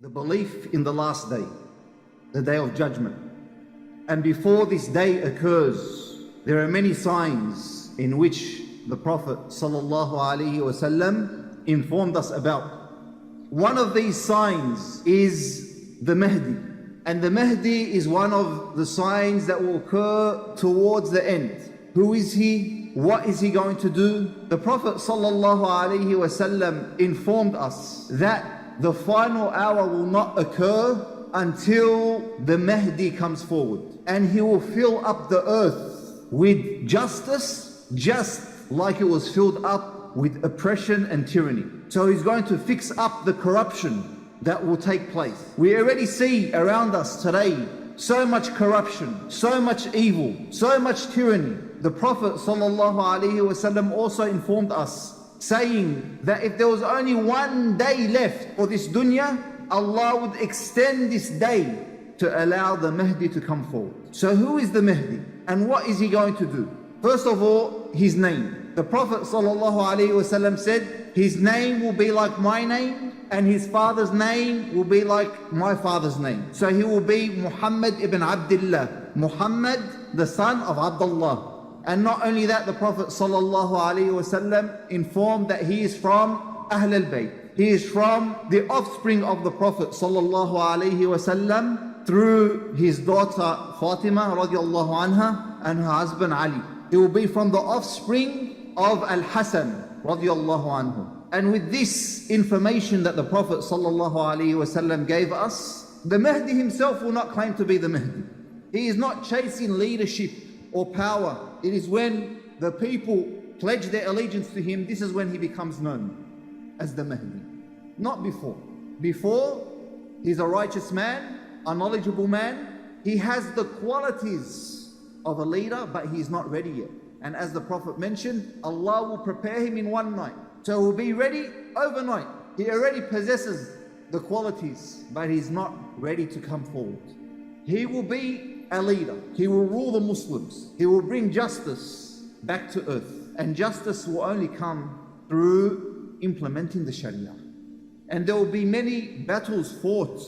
the belief in the last day, the day of judgment. And before this day occurs, there are many signs in which the Prophet ﷺ informed us about. One of these signs is the Mahdi. And the Mahdi is one of the signs that will occur towards the end. Who is he? What is he going to do? The Prophet ﷺ informed us that the final hour will not occur until the Mahdi comes forward. And he will fill up the earth with justice, just like it was filled up with oppression and tyranny. So he's going to fix up the corruption that will take place. We already see around us today so much corruption, so much evil, so much tyranny. The Prophet ﷺ also informed us, saying that if there was only one day left for this dunya, Allah would extend this day to allow the Mahdi to come forward. So who is the Mahdi and what is he going to do? First of all, his name. The Prophet ﷺ said, his name will be like my name and his father's name will be like my father's name. So he will be Muhammad ibn Abdullah, Muhammad the son of Abdullah. And not only that, the Prophet ﷺ informed that he is from Ahl al-Bayt. He is from the offspring of the Prophet ﷺ through his daughter Fatima radiallahu anha and her husband Ali. He will be from the offspring of Al-Hasan radiallahu anhu. And with this information that the Prophet ﷺ gave us, the Mahdi himself will not claim to be the Mahdi. He is not chasing leadership or power. It is when the people pledge their allegiance to him, this is when he becomes known as the Mahdi. Not before. Before, he's a righteous man, a knowledgeable man. He has the qualities of a leader, but he's not ready yet. And as the Prophet mentioned, Allah will prepare him in one night. So he'll be ready overnight. He already possesses the qualities, but he's not ready to come forward. He will be a leader. He will rule the Muslims. He will bring justice back to earth. And justice will only come through implementing the Sharia. And there will be many battles fought.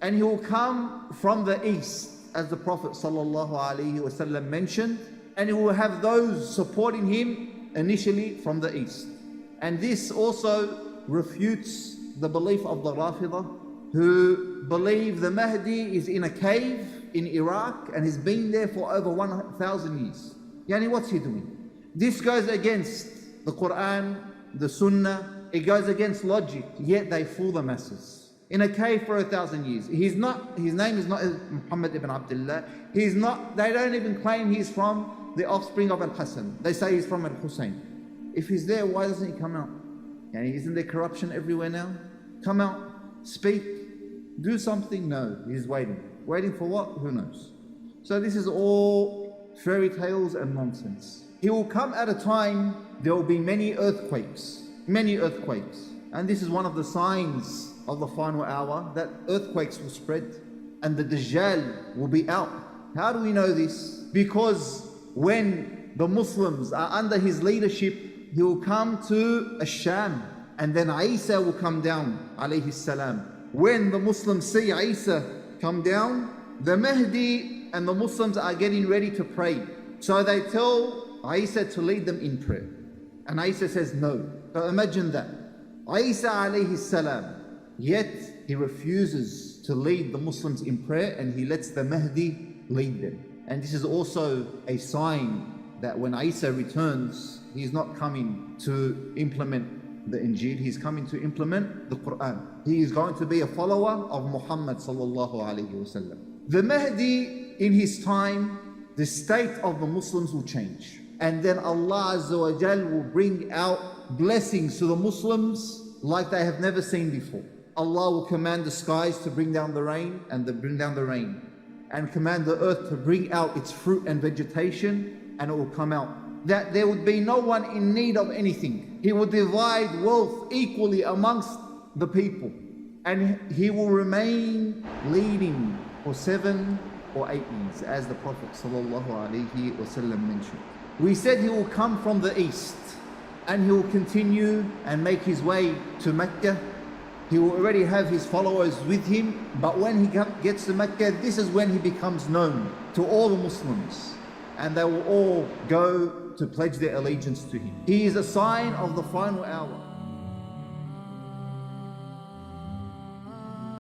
And he will come from the east, as the Prophet ﷺ mentioned. And he will have those supporting him initially from the east. And this also refutes the belief of the Rafidah, who believe the Mahdi is in a cave in Iraq and has been there for over 1,000 years. Yani, what's he doing? This goes against the Quran, the Sunnah, it goes against logic, yet they fool the masses. In a cave for 1,000 years. His name is not Muhammad ibn Abdullah. They don't even claim he's from the offspring of Al-Hasan. They say he's from Al-Hussein. If he's there, why doesn't he come out? Yani, isn't there corruption everywhere now? Come out, speak, do something. No, he's waiting. Waiting for what? Who knows? So this is all fairy tales and nonsense. He will come at a time, there will be many earthquakes. Many earthquakes. And this is one of the signs of the final hour, that earthquakes will spread and the dajjal will be out. How do we know this? Because when the Muslims are under his leadership, he will come to Ash-Sham, and then Isa will come down, alayhi salam. When the Muslims see Isa come down, the Mahdi and the Muslims are getting ready to pray. So they tell Isa to lead them in prayer. And Isa says no. So imagine that. Isa alayhi salam, yet he refuses to lead the Muslims in prayer and he lets the Mahdi lead them. And this is also a sign that when Isa returns, he's not coming to implement the Injil, he's coming to implement the Quran. He is going to be a follower of Muhammad sallallahu alayhi wasallam. The Mahdi, in his time, the state of the Muslims will change. And then Allah Azza wa Jal will bring out blessings to the Muslims like they have never seen before. Allah will command the skies to bring down the rain and and command the earth to bring out its fruit and vegetation, and it will come out. That there would be no one in need of anything. He will divide wealth equally amongst the people. And he will remain leading for 7 or 8 years, as the Prophet ﷺ mentioned. We said he will come from the east, and he will continue and make his way to Mecca. He will already have his followers with him, but when he gets to Mecca, this is when he becomes known to all the Muslims, and they will all go to pledge their allegiance to him. He is a sign of the final hour.